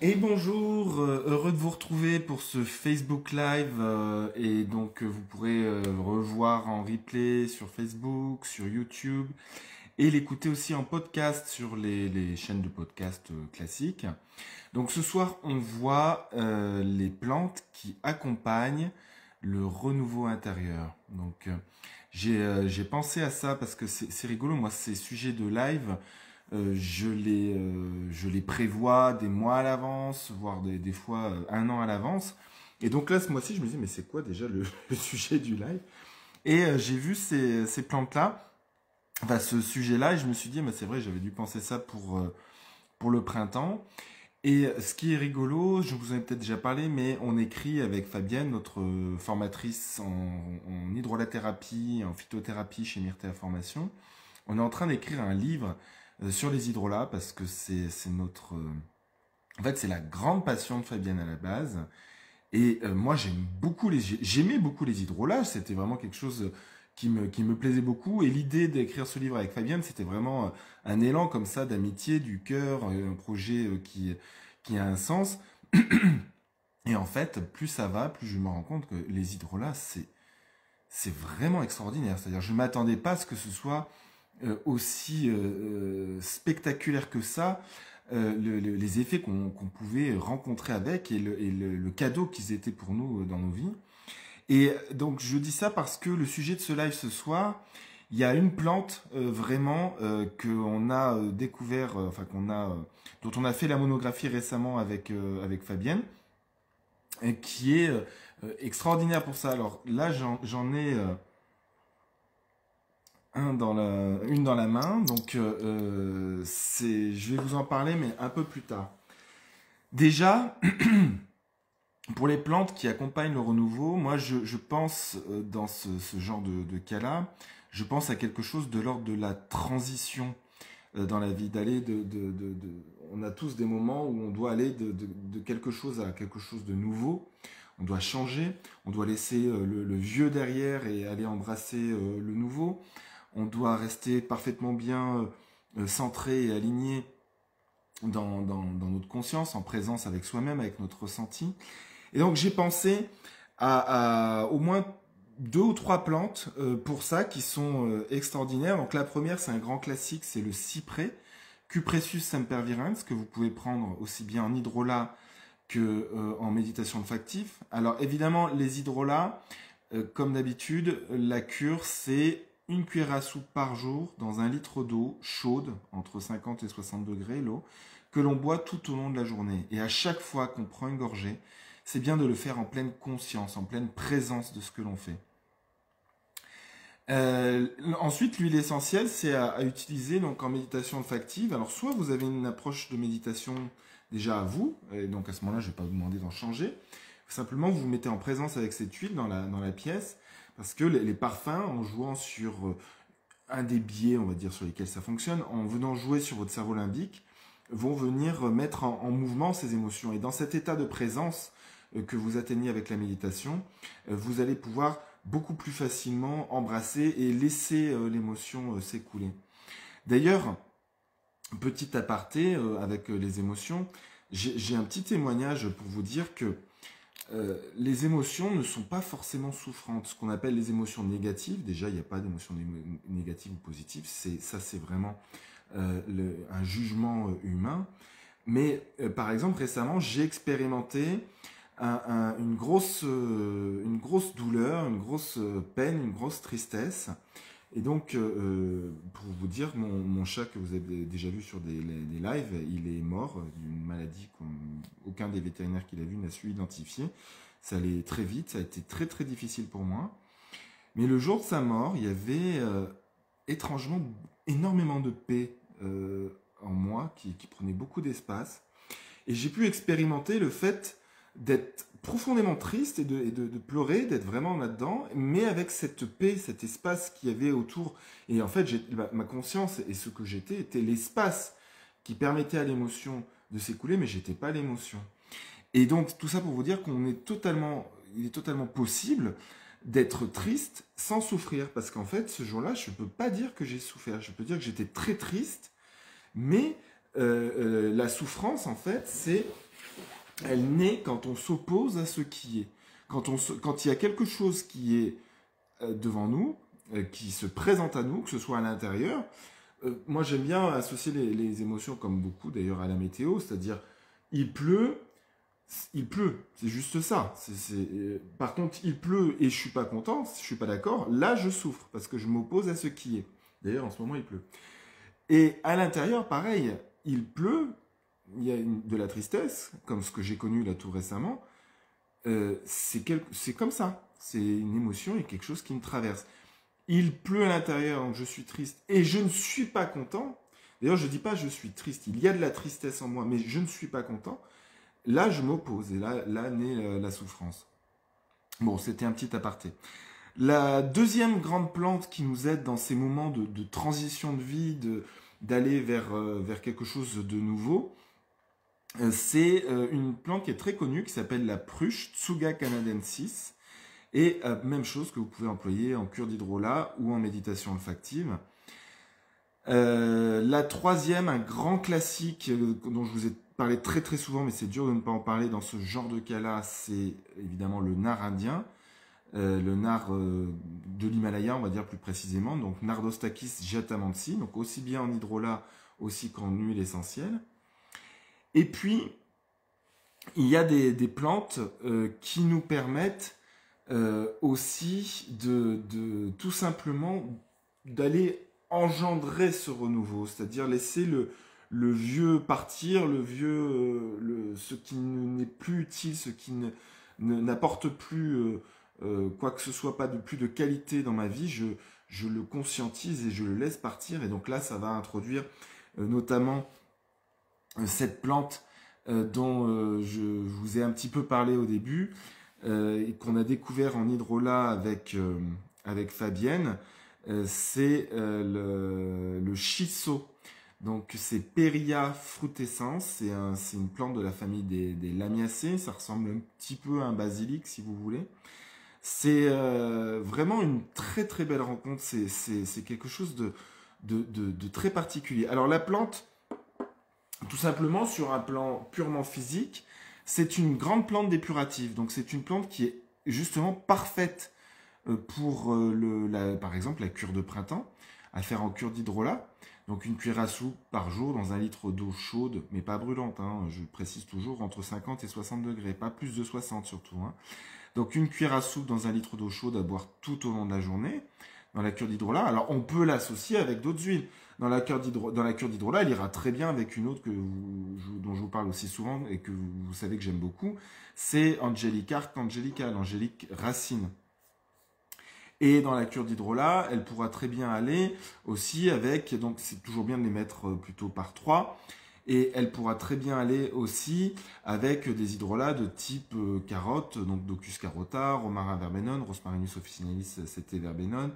Et bonjour, heureux de vous retrouver pour ce Facebook Live et donc vous pourrez revoir en replay sur Facebook, sur YouTube et l'écouter aussi en podcast sur les chaînes de podcast classiques. Donc ce soir on voit les plantes qui accompagnent le renouveau intérieur. Donc j'ai pensé à ça parce que c'est rigolo, moi ces sujets de live je les prévois des mois à l'avance, voire des fois un an à l'avance. Et donc là, ce mois-ci, je me disais, mais c'est quoi déjà le sujet du live? Et j'ai vu ces plantes-là, enfin ce sujet-là, et je me suis dit, mais c'est vrai, j'avais dû penser ça pour le printemps. Et ce qui est rigolo, je vous en ai peut-être déjà parlé, mais on écrit avec Fabienne, notre formatrice en hydrolathérapie, en phytothérapie chez Myrtea Formation. On est en train d'écrire un livre sur les hydrolats parce que c'est notre en fait c'est la grande passion de Fabienne à la base et moi j'aimais beaucoup les hydrolats, c'était vraiment quelque chose qui me plaisait beaucoup et l'idée d'écrire ce livre avec Fabienne c'était vraiment un élan comme ça d'amitié du cœur, un projet qui a un sens. Et en fait plus ça va plus je me rends compte que les hydrolats c'est vraiment extraordinaire, c'est-à-dire je m'attendais pas à ce que ce soit aussi spectaculaire que ça, les effets qu'on pouvait rencontrer avec et le cadeau qu'ils étaient pour nous dans nos vies. Et donc je dis ça parce que le sujet de ce live ce soir, il y a une plante vraiment qu'on a découvert, enfin dont on a fait la monographie récemment avec Fabienne, et qui est extraordinaire pour ça. Alors là j'en ai une dans la main, donc je vais vous en parler, mais un peu plus tard. Déjà, pour les plantes qui accompagnent le renouveau, moi je pense dans ce genre de cas-là, je pense à quelque chose de l'ordre de la transition dans la vie, d'aller on a tous des moments où on doit aller de quelque chose à quelque chose de nouveau. On doit changer, on doit laisser le vieux derrière et aller embrasser le nouveau. On doit rester parfaitement bien centré et aligné dans notre conscience, en présence avec soi-même, avec notre ressenti. Et donc j'ai pensé à au moins 2 ou 3 plantes pour ça qui sont extraordinaires. Donc la première, c'est un grand classique, c'est le cyprès, Cupressus sempervirens, que vous pouvez prendre aussi bien en hydrolat que en méditation de factif. Alors évidemment, les hydrolats, comme d'habitude, la cure, c'est 1 cuillère à soupe par jour dans 1 litre d'eau chaude, entre 50 et 60 degrés l'eau, que l'on boit tout au long de la journée. Et à chaque fois qu'on prend une gorgée, c'est bien de le faire en pleine conscience, en pleine présence de ce que l'on fait. Ensuite, l'huile essentielle, c'est à utiliser donc en méditation factive. Alors, soit vous avez une approche de méditation déjà à vous, et donc à ce moment-là, je ne vais pas vous demander d'en changer. Simplement, vous vous mettez en présence avec cette huile dans la pièce, parce que les parfums, en jouant sur un des biais, on va dire, sur lesquels ça fonctionne, en venant jouer sur votre cerveau limbique, vont venir mettre en mouvement ces émotions. Et dans cet état de présence que vous atteignez avec la méditation, vous allez pouvoir beaucoup plus facilement embrasser et laisser l'émotion s'écouler. D'ailleurs, petit aparté avec les émotions, j'ai un petit témoignage pour vous dire que les émotions ne sont pas forcément souffrantes. Ce qu'on appelle les émotions négatives, déjà il n'y a pas d'émotions négatives ou positives, c'est vraiment un jugement humain. Mais par exemple récemment j'ai expérimenté une grosse douleur, une grosse peine, une grosse tristesse. Et donc, pour vous dire, mon chat que vous avez déjà vu sur des lives, il est mort d'une maladie qu'aucun des vétérinaires qui l'a vu n'a su identifier. Ça allait très vite, ça a été très très difficile pour moi. Mais le jour de sa mort, il y avait étrangement énormément de paix en moi qui prenait beaucoup d'espace. Et j'ai pu expérimenter le fait d'être profondément triste et de pleurer, d'être vraiment là-dedans, mais avec cette paix, cet espace qu'il y avait autour. Et en fait, ma conscience et ce que j'étais était l'espace qui permettait à l'émotion de s'écouler, mais j'étais pas l'émotion. Et donc, tout ça pour vous dire il est totalement possible d'être triste sans souffrir. Parce qu'en fait, ce jour-là, je ne peux pas dire que j'ai souffert. Je peux dire que j'étais très triste, mais la souffrance, en fait, c'est elle naît quand on s'oppose à ce qui est. Quand il y a quelque chose qui est devant nous, qui se présente à nous, que ce soit à l'intérieur, moi j'aime bien associer les émotions, comme beaucoup d'ailleurs, à la météo, c'est-à-dire il pleut, c'est juste ça. Par contre, il pleut et je suis pas content, je suis pas d'accord, là je souffre, parce que je m'oppose à ce qui est. D'ailleurs, en ce moment, il pleut. Et à l'intérieur, pareil, il pleut, il y a de la tristesse, comme ce que j'ai connu là tout récemment. C'est comme ça. C'est une émotion et quelque chose qui me traverse. Il pleut à l'intérieur, donc je suis triste et je ne suis pas content. D'ailleurs, je ne dis pas je suis triste, il y a de la tristesse en moi, mais je ne suis pas content. Là, je m'oppose et là naît la souffrance. Bon, c'était un petit aparté. La deuxième grande plante qui nous aide dans ces moments de transition de vie, d'aller vers quelque chose de nouveau, c'est une plante qui est très connue, qui s'appelle la pruche, Tsuga canadensis. Et même chose que vous pouvez employer en cure d'hydrolat ou en méditation olfactive. La troisième, un grand classique dont je vous ai parlé très très souvent, mais c'est dur de ne pas en parler dans ce genre de cas-là, c'est évidemment le nard indien. Le nard de l'Himalaya, on va dire plus précisément, donc Nardostakis jatamansi, donc aussi bien en hydrolat, aussi qu'en huile essentielle. Et puis, il y a des plantes qui nous permettent aussi de tout simplement d'aller engendrer ce renouveau, c'est-à-dire laisser le vieux partir, ce qui n'est plus utile, ce qui n'apporte plus quoi que ce soit, pas de plus de qualité dans ma vie, je le conscientise et je le laisse partir. Et donc là, ça va introduire notamment cette plante dont je vous ai un petit peu parlé au début, et qu'on a découvert en hydrolat avec Fabienne, c'est le shiso. Donc c'est Peria frutescens, c'est une plante de la famille des Lamiacées, ça ressemble un petit peu à un basilic si vous voulez. C'est vraiment une très très belle rencontre, c'est quelque chose de très particulier. Alors la plante, tout simplement sur un plan purement physique, c'est une grande plante dépurative. Donc c'est une plante qui est justement parfaite pour par exemple la cure de printemps, à faire en cure d'hydrolat. Donc une cuillère à soupe par jour dans un litre d'eau chaude, mais pas brûlante, hein, je précise toujours, entre 50 et 60 degrés, pas plus de 60 surtout. Hein. Donc une cuillère à soupe dans un litre d'eau chaude à boire tout au long de la journée, dans la cure d'hydrolat. Alors on peut l'associer avec d'autres huiles. Dans la cure d'hydrolat, elle ira très bien avec une autre dont je vous parle aussi souvent et que vous savez que j'aime beaucoup, c'est Angelica arcangelica, l'angélique racine. Et dans la cure d'hydrolat, elle pourra très bien aller aussi avec, donc c'est toujours bien de les mettre plutôt par 3, et elle pourra très bien aller aussi avec des hydrolats de type carotte, donc Docus carota, Romarin verbenone, Rosmarinus officinalis, c'était verbenone.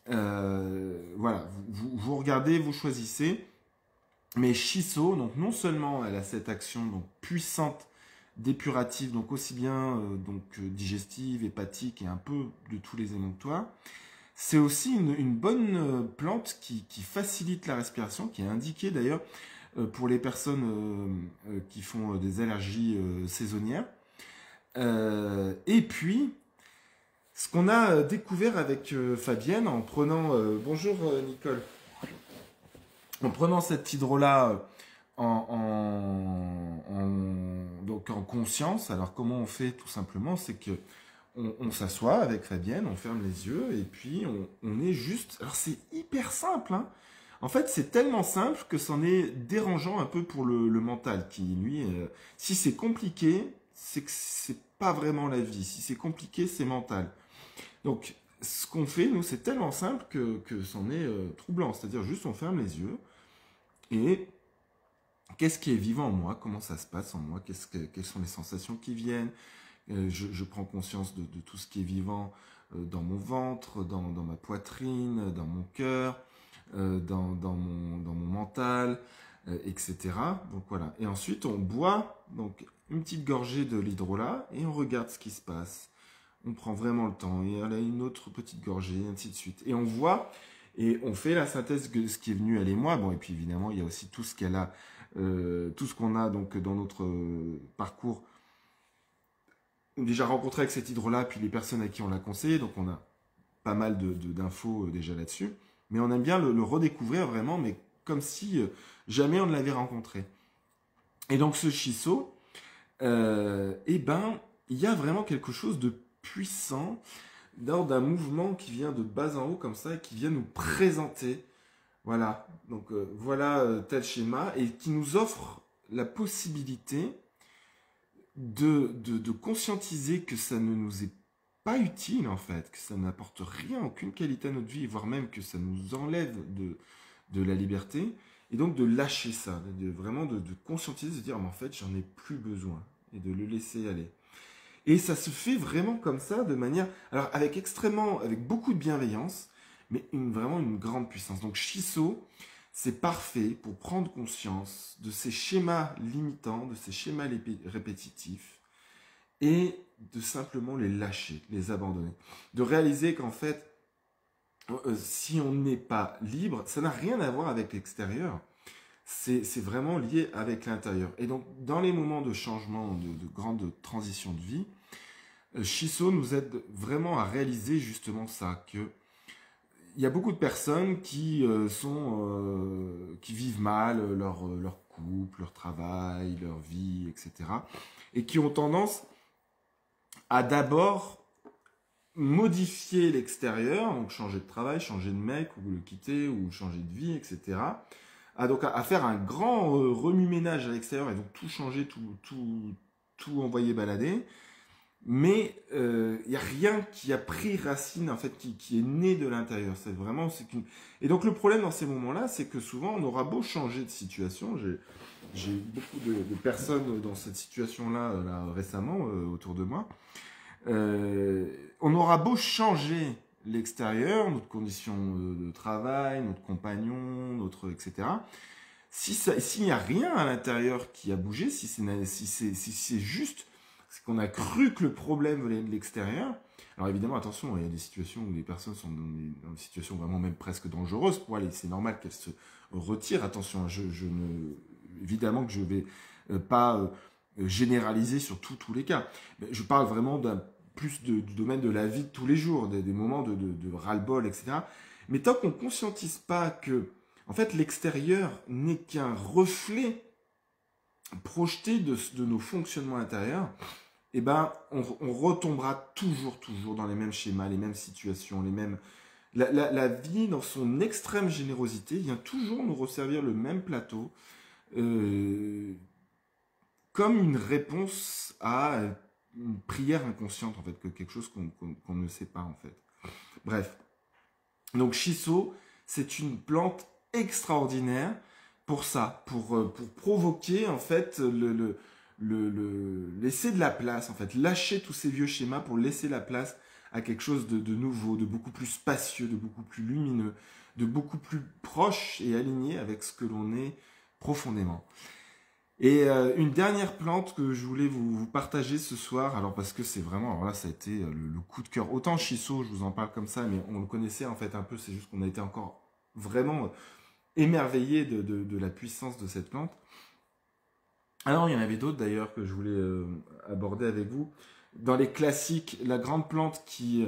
Voilà, vous regardez, vous choisissez. Mais shiso, donc non seulement elle a cette action donc puissante, dépurative, donc aussi bien digestive, hépatique et un peu de tous les émonctoires, c'est aussi une bonne plante qui facilite la respiration, qui est indiquée d'ailleurs pour les personnes qui font des allergies saisonnières. Et puis, ce qu'on a découvert avec Fabienne en prenant... bonjour Nicole. En prenant cet hydrolat donc en conscience, alors comment on fait tout simplement, c'est que on s'assoit avec Fabienne, on ferme les yeux et puis on est juste... Alors c'est hyper simple, hein. En fait, c'est tellement simple que c'en est dérangeant un peu pour le mental qui, lui, si c'est compliqué, c'est que c'est pas vraiment la vie. Si c'est compliqué, c'est mental. Donc, ce qu'on fait, nous, c'est tellement simple que c'en est troublant. C'est-à-dire, juste, on ferme les yeux et qu'est-ce qui est vivant en moi? Comment ça se passe en moi? Quelles sont les sensations qui viennent? Je prends conscience de tout ce qui est vivant dans mon ventre, dans ma poitrine, dans mon cœur, dans mon mental, etc. Donc voilà. Et ensuite, on boit donc une petite gorgée de l'hydrolat et on regarde ce qui se passe. On prend vraiment le temps et elle a une autre petite gorgée, ainsi de suite. Et on voit et on fait la synthèse de ce qui est venu, elle et moi. Bon, et puis évidemment, il y a aussi tout ce qu'elle a tout ce qu'on a donc dans notre parcours déjà rencontré avec cet hydre-là, puis les personnes à qui on l'a conseillé, donc on a pas mal d'infos déjà là-dessus. Mais on aime bien le redécouvrir vraiment, mais comme si jamais on ne l'avait rencontré. Et donc ce Shiso, eh ben, il y a vraiment quelque chose de puissant, d'un mouvement qui vient de bas en haut comme ça, et qui vient nous présenter, voilà, donc voilà tel schéma, et qui nous offre la possibilité de conscientiser que ça ne nous est pas utile en fait, que ça n'apporte rien, aucune qualité à notre vie, voire même que ça nous enlève de la liberté, et donc de lâcher ça, vraiment de conscientiser, de dire mais en fait j'en ai plus besoin, et de le laisser aller. Et ça se fait vraiment comme ça, de manière, alors avec beaucoup de bienveillance, mais vraiment une grande puissance. Donc Shiso, c'est parfait pour prendre conscience de ces schémas limitants, de ces schémas répétitifs, et de simplement les lâcher, les abandonner. De réaliser qu'en fait, si on n'est pas libre, ça n'a rien à voir avec l'extérieur, c'est vraiment lié avec l'intérieur. Et donc, dans les moments de changement, de grande transition de vie, Shiso nous aide vraiment à réaliser justement ça, que il y a beaucoup de personnes qui vivent mal leur couple, leur travail, leur vie, etc. Et qui ont tendance à d'abord modifier l'extérieur, donc changer de travail, changer de mec, ou le quitter, ou changer de vie, etc. Donc à faire un grand remue-ménage à l'extérieur et donc tout changer, tout envoyer balader. Mais il n'y a rien qui a pris racine, en fait, qui est né de l'intérieur. C'est vraiment... Et donc le problème dans ces moments-là, c'est que souvent, on aura beau changer de situation. J'ai eu beaucoup de personnes dans cette situation-là là, récemment, autour de moi. On aura beau changer l'extérieur, notre condition de travail, notre compagnon, etc. S'il n'y a rien à l'intérieur qui a bougé, si c'est juste qu'on a cru que le problème venait de l'extérieur. Alors évidemment, attention, il y a des situations où les personnes sont dans des situations vraiment même presque dangereuses pour elles. C'est normal qu'elles se retirent. Attention, évidemment que je ne vais pas généraliser sur tous les cas. Mais je parle vraiment plus du domaine de la vie de tous les jours, des moments de ras-le-bol, etc. Mais tant qu'on ne conscientise pas que, en fait, l'extérieur n'est qu'un reflet projeté de nos fonctionnements intérieurs, eh ben, on retombera toujours dans les mêmes schémas, les mêmes situations, les mêmes... La vie, dans son extrême générosité, vient toujours nous resservir le même plateau, comme une réponse à une prière inconsciente, en fait, que quelque chose qu'on ne sait pas, en fait. Bref. Donc, Shiso, c'est une plante extraordinaire pour ça, pour provoquer, en fait, laisser de la place, en fait, lâcher tous ces vieux schémas pour laisser la place à quelque chose de nouveau, de beaucoup plus spacieux, de beaucoup plus lumineux, de beaucoup plus proche et aligné avec ce que l'on est profondément. Et une dernière plante que je voulais vous partager ce soir, alors parce que c'est vraiment, alors là ça a été le coup de cœur. Autant Shiso, je vous en parle comme ça, mais on le connaissait en fait un peu, c'est juste qu'on a été encore vraiment émerveillé de la puissance de cette plante. Alors il y en avait d'autres d'ailleurs que je voulais aborder avec vous. Dans les classiques, la grande plante qui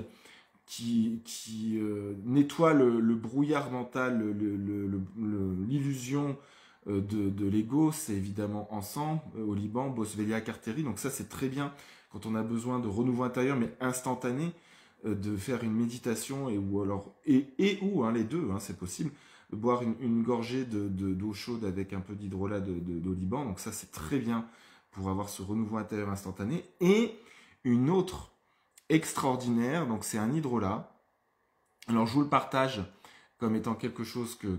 nettoie le brouillard mental, l'illusion de l'ego, c'est évidemment Encens, au Liban, Boswellia carteri. Donc ça, c'est très bien quand on a besoin de renouveau intérieur, mais instantané, de faire une méditation ou les deux, hein, c'est possible, de boire une gorgée d'eau chaude avec un peu d'hydrolat d'au Liban. Donc ça, c'est très bien pour avoir ce renouveau intérieur instantané. Et une autre extraordinaire, donc c'est un hydrolat. Alors je vous le partage comme étant quelque chose que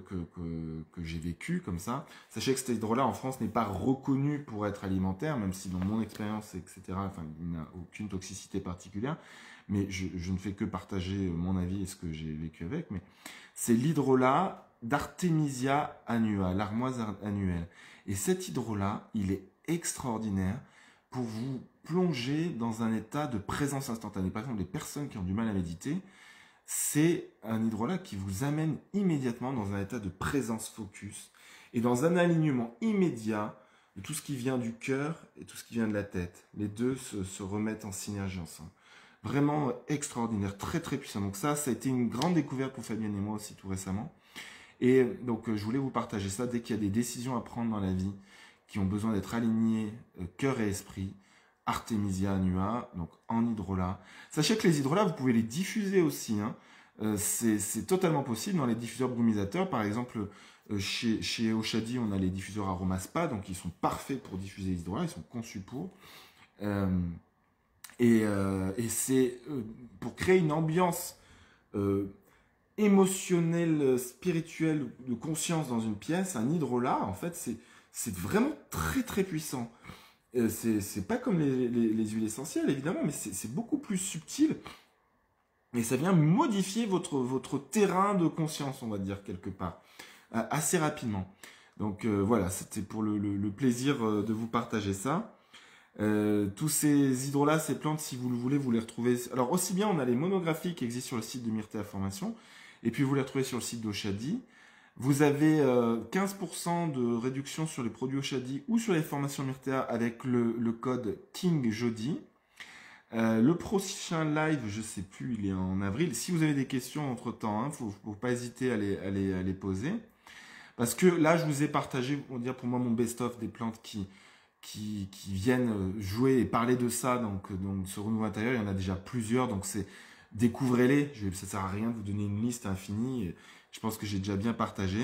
j'ai vécu comme ça. Sachez que cet hydrolat en France n'est pas reconnu pour être alimentaire, même si dans mon expérience, etc., enfin, il n'a aucune toxicité particulière, mais je ne fais que partager mon avis et ce que j'ai vécu avec. Mais c'est l'hydrolat d'Artemisia annua, l'armoise annuelle. Et cet hydrolat, il est extraordinaire pour vous plonger dans un état de présence instantanée. Par exemple, les personnes qui ont du mal à méditer, c'est un hydrolat qui vous amène immédiatement dans un état de présence focus et dans un alignement immédiat de tout ce qui vient du cœur et tout ce qui vient de la tête. Les deux se remettent en synergie ensemble. Vraiment extraordinaire, très très puissant. Donc ça a été une grande découverte pour Fabienne et moi aussi tout récemment. Et donc je voulais vous partager ça dès qu'il y a des décisions à prendre dans la vie qui ont besoin d'être alignées cœur et esprit. Artemisia annua, donc en hydrolat. Sachez que les hydrolats, vous pouvez les diffuser aussi. Hein. C'est totalement possible dans les diffuseurs brumisateurs. Par exemple, chez Oshadi, on a les diffuseurs Aromaspa, donc ils sont parfaits pour diffuser les hydrolats, ils sont conçus pour. Et c'est pour créer une ambiance émotionnelle, spirituelle, de conscience dans une pièce. Un hydrolat, en fait, c'est vraiment très très puissant. C'est pas comme les huiles essentielles, évidemment, mais c'est beaucoup plus subtil. Et ça vient modifier votre terrain de conscience, on va dire, quelque part, assez rapidement. Donc voilà, c'était pour le plaisir de vous partager ça. Tous ces hydrolats, ces plantes, si vous le voulez, vous les retrouvez. Alors aussi bien, on a les monographies qui existent sur le site de Myrtea Formation, et puis vous les retrouvez sur le site d'Oshadi. Vous avez 15% de réduction sur les produits Oshadi ou sur les formations Myrtea avec le code KINGJODI. Le prochain live, je ne sais plus, il est en avril. Si vous avez des questions entre-temps, il ne faut pas hésiter à les poser. Parce que là, je vous ai partagé, on va dire pour moi, mon best-of des plantes qui viennent jouer et parler de ça. Donc ce renouveau intérieur, il y en a déjà plusieurs. Donc découvrez-les. Ça ne sert à rien de vous donner une liste infinie. Je pense que j'ai déjà bien partagé.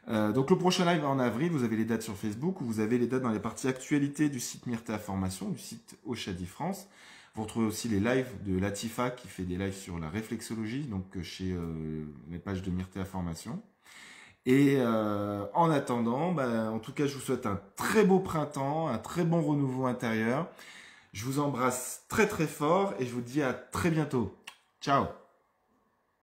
Donc le prochain live en avril, vous avez les dates sur Facebook, ou vous avez les dates dans les parties actualités du site Myrtea Formation, du site Oshadi France. Vous retrouvez aussi les lives de Latifa qui fait des lives sur la réflexologie, donc chez les pages de Myrtea Formation. Et en attendant, en tout cas, je vous souhaite un très beau printemps, un très bon renouveau intérieur. Je vous embrasse très très fort et je vous dis à très bientôt. Ciao!